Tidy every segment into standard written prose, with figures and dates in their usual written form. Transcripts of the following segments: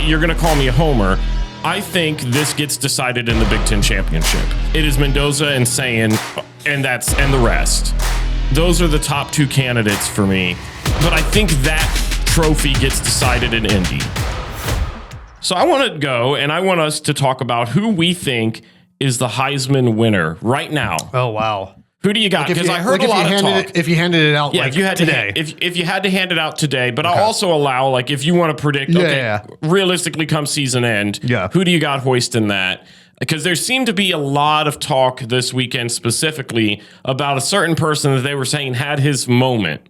you're going to call me a homer. I think this gets decided in the Big Ten championship. It is Mendoza and Sayin, and the rest. Those are the top two candidates for me. But I think that trophy gets decided in Indy. So I want to go, and I want us to talk about who we think is the Heisman winner right now. Oh, wow. Who do you got? Because I heard a lot of talk. If you handed it out if you had today. If you had to hand it out today, but I'll also allow, like, if you want to predict, realistically come season end, who do you got hoisting that? Because there seemed to be a lot of talk this weekend specifically about a certain person that they were saying had his moment.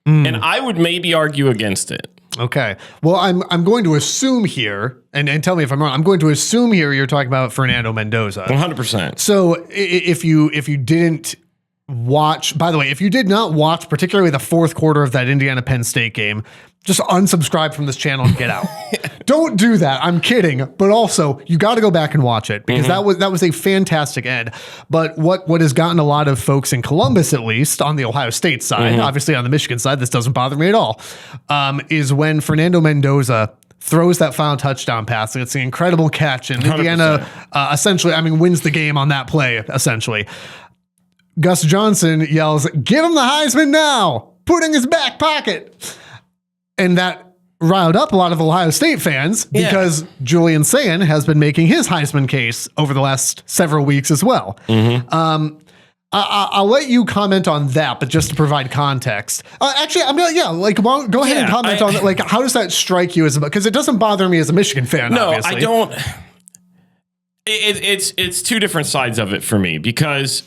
And I would maybe argue against it. Okay. Well, I'm going to assume here, and tell me if I'm wrong, I'm going to assume here you're talking about Fernando Mendoza. 100%. So if you didn't watch, by the way, if you did not watch particularly the fourth quarter of that Indiana-Penn State game, just unsubscribe from this channel and get out. Don't do that. I'm kidding. But also, you got to go back and watch it because that was a fantastic end. But what has gotten a lot of folks in Columbus, at least on the Ohio State side, obviously on the Michigan side, this doesn't bother me at all, is when Fernando Mendoza throws that final touchdown pass. It's an incredible catch. And 100%. Indiana essentially, wins the game on that play, essentially. Gus Johnson yells, "Give him the Heisman now! Put in his back pocket!" And that riled up a lot of Ohio State fans because Julian Sayin has been making his Heisman case over the last several weeks as well. I'll let you comment on that, but just to provide context. Actually, go ahead and comment on that. Like, how does that strike you because it doesn't bother me as a Michigan fan, obviously. I don't. It's two different sides of it for me because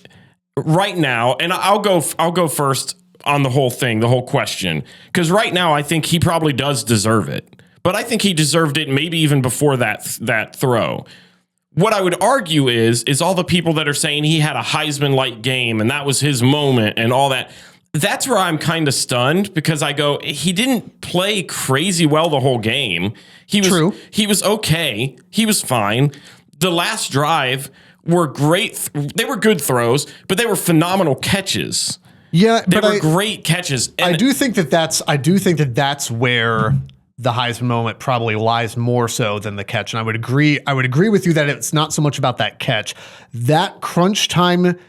right now, and I'll go first on the whole thing, the whole question, because right now I think he probably does deserve it, but I think he deserved it maybe even before that throw. What I would argue is all the people that are saying he had a Heisman-like game and that was his moment and all that. That's where I'm kind of stunned because I go, he didn't play crazy well the whole game. He was okay. He was fine. The last drive were great. They were good throws, but they were phenomenal catches. Yeah, they were great catches. And I do think that that's where the Heisman moment probably lies more so than the catch. And I would agree with you that it's not so much about that catch. That crunch time,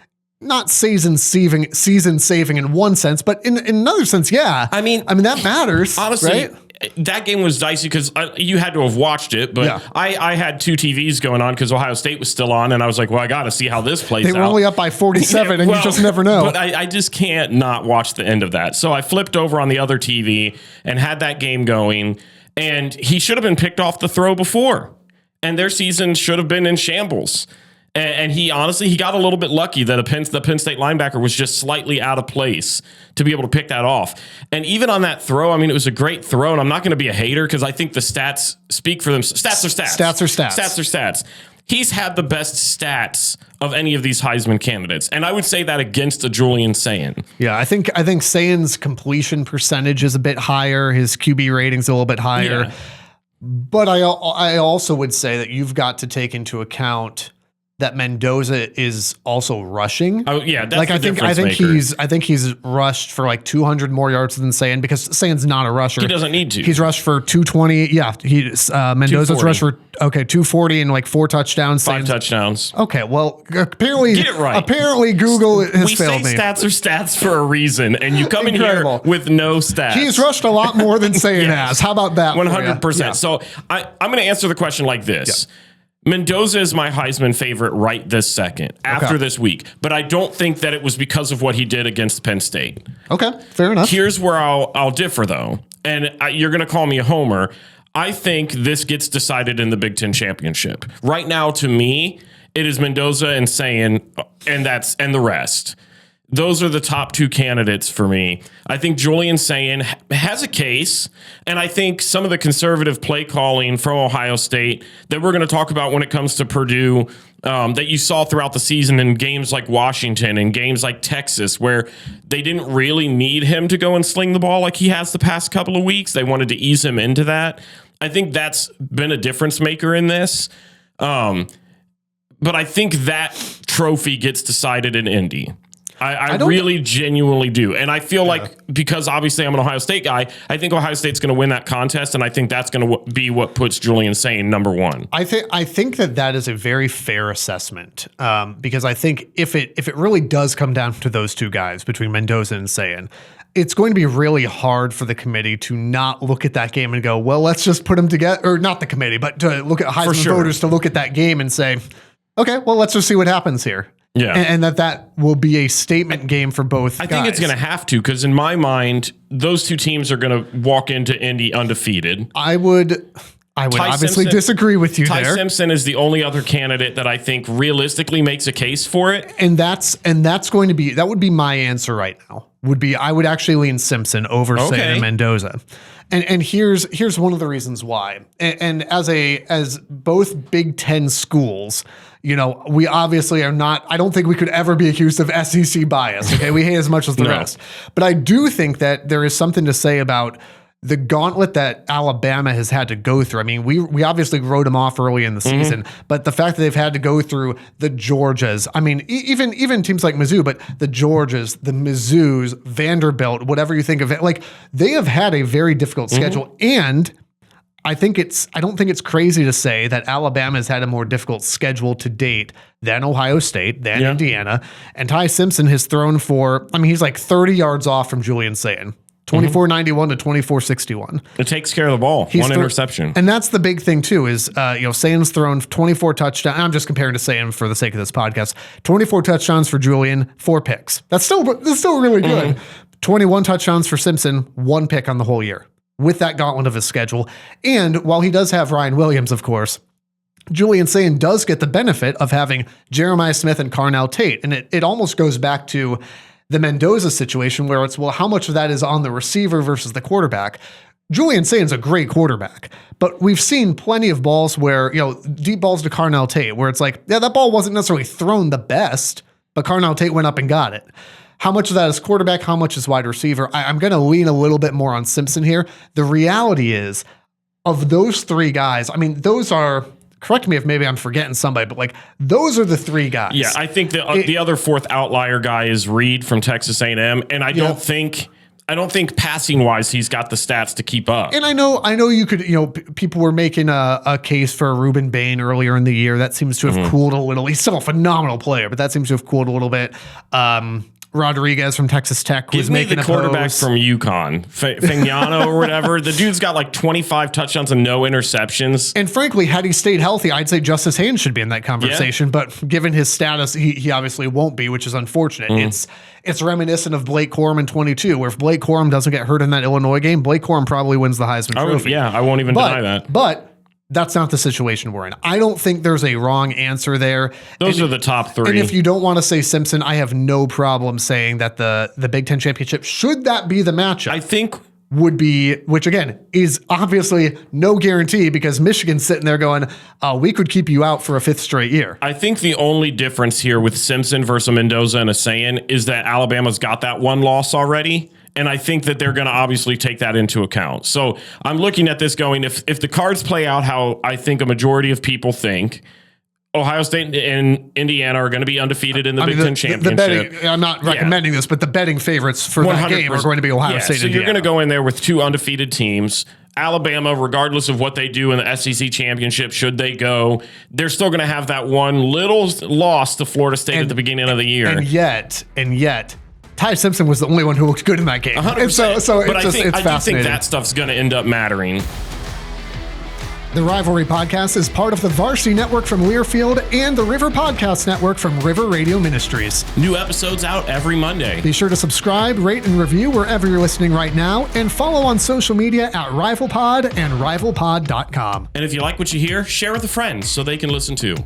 not season saving in one sense, but in another sense, yeah. I mean that matters. Honestly, right? That game was dicey because you had to have watched it, but I had two TVs going on because Ohio State was still on, and I was like, well, I got to see how this plays out. They were only up by 47, and you just never know. But I just can't not watch the end of that. So I flipped over on the other TV and had that game going, and he should have been picked off the throw before, and their season should have been in shambles. And he honestly got a little bit lucky that the Penn State linebacker was just slightly out of place to be able to pick that off. And even on that throw, it was a great throw, and I'm not going to be a hater because I think the stats speak for them. Stats are stats. Stats are stats. Stats are stats. He's had the best stats of any of these Heisman candidates, and I would say that against a Julian Sayin. Yeah, I think Sayin's completion percentage is a bit higher. His QB rating's a little bit higher. Yeah. But I also would say that you've got to take into account that Mendoza is also rushing. Oh yeah, that's I think he's rushed for like 200 more yards than Sayin because Sayin's not a rusher. He doesn't need to. He's rushed for 220. Yeah, Mendoza's rushed for 240 and like 4 touchdowns. 5 touchdowns. Okay, well apparently get it right. Apparently Google has failed me. We say stats are stats for a reason, and you come in here with no stats. He's rushed a lot more than Sayin has. How about that? 100%. Yeah. So I'm going to answer the question like this. Yeah. Mendoza is my Heisman favorite right this second after this week, but I don't think that it was because of what he did against Penn State. Okay, fair enough. Here's where I'll differ though, and you're going to call me a homer. I think this gets decided in the Big Ten championship. Right now, to me, it is Mendoza and Sayin, and the rest. Those are the top two candidates for me. I think Julian Sayin has a case, and I think some of the conservative play calling from Ohio State that we're going to talk about when it comes to Purdue that you saw throughout the season in games like Washington and games like Texas where they didn't really need him to go and sling the ball like he has the past couple of weeks. They wanted to ease him into that. I think that's been a difference maker in this. But I think that trophy gets decided in Indy. I really genuinely do. And I feel like, because obviously I'm an Ohio State guy, I think Ohio State's going to win that contest, and I think that's going to be what puts Julian Sayin number one. I think that is a very fair assessment, because I think if it really does come down to those two guys between Mendoza and Sayin, it's going to be really hard for the committee to not look at that game and go, well, let's just put them together. Or not the committee, but to look at Heisman voters to look at that game and say, okay, well, let's just see what happens here. Yeah. And that will be a statement game for both guys. I think it's going to have to, because in my mind, those two teams are going to walk into Indy undefeated. I would obviously disagree with you there. Ty Simpson is the only other candidate that I think realistically makes a case for it. And that would be my answer right now. I would actually lean Simpson over Sayin and Mendoza. And here's one of the reasons why. And as both Big Ten schools, we obviously are not, I don't think we could ever be accused of SEC bias. Okay. We hate as much as the rest. But I do think that there is something to say about the gauntlet that Alabama has had to go through. I mean, we obviously wrote them off early in the season, but the fact that they've had to go through the Georgias, I mean, even teams like Mizzou, but the Georgias, the Mizzous, Vanderbilt, whatever you think of it, like they have had a very difficult schedule. And I don't think it's crazy to say that Alabama has had a more difficult schedule to date than Ohio State, than Indiana. And Ty Simpson has thrown for, he's like 30 yards off from Julian Sayin. 2491 to 2461. It takes care of the ball. One interception. And that's the big thing too, is, Sayin's thrown 24 touchdowns. I'm just comparing to Sayin for the sake of this podcast. 24 touchdowns for Julian, 4 picks. That's still really good. 21 touchdowns for Simpson, 1 pick on the whole year with that gauntlet of his schedule. And while he does have Ryan Williams, of course, Julian Sayin does get the benefit of having Jeremiah Smith and Carnell Tate. And it almost goes back to the Mendoza situation where it's, well, how much of that is on the receiver versus the quarterback? Julian Sayin's a great quarterback, but we've seen plenty of balls where, deep balls to Carnell Tate, where it's like, yeah, that ball wasn't necessarily thrown the best, but Carnell Tate went up and got it. How much of that is quarterback? How much is wide receiver? I'm going to lean a little bit more on Simpson here. The reality is, of those 3 guys, those are, correct me if maybe I'm forgetting somebody, but like those are the 3 guys. Yeah, I think the other 4th outlier guy is Reed from Texas A&M, and I don't think passing wise he's got the stats to keep up. And I know you could, people were making a case for Reuben Bain earlier in the year. That seems to have cooled a little. He's still a phenomenal player, but that seems to have cooled a little bit. Rodriguez from Texas Tech was making the quarterback from UConn, Fagnano or whatever. The dude's got like 25 touchdowns and no interceptions. And frankly, had he stayed healthy, I'd say Justice Haynes should be in that conversation. Yeah. But given his status, he obviously won't be, which is unfortunate. It's reminiscent of Blake Corum in 22, where if Blake Corum doesn't get hurt in that Illinois game, Blake Corum probably wins the Heisman Trophy. I won't even deny that. But that's not the situation we're in. I don't think there's a wrong answer there. Those are the top 3. And if you don't want to say Simpson, I have no problem saying that the Big Ten championship, should that be the matchup, I think would be, which again is obviously no guarantee because Michigan's sitting there going, we could keep you out for a 5th straight year. I think the only difference here with Simpson versus Mendoza and Sayin is that Alabama's got that 1 loss already. And I think that they're going to obviously take that into account. So I'm looking at this going, if the cards play out how I think a majority of people think, Ohio State and Indiana are going to be undefeated in the Big Ten championship. Betting, I'm not recommending this, but the betting favorites for that game are going to be Ohio State and Indiana. So you're going to go in there with 2 undefeated teams. Alabama, regardless of what they do in the SEC championship, should they go, they're still going to have that 1 little loss to Florida State at the beginning of the year. And yet, Ty Simpson was the only one who looked good in that game. 100%. And so but it's I do think fascinating. that stuff's going to end up mattering. The Rivalry Podcast is part of the Varsity Network from Learfield and the River Podcast Network from River Radio Ministries. New episodes out every Monday. Be sure to subscribe, rate, and review wherever you're listening right now, and follow on social media at RivalPod and RivalPod.com. And if you like what you hear, share with a friend so they can listen too.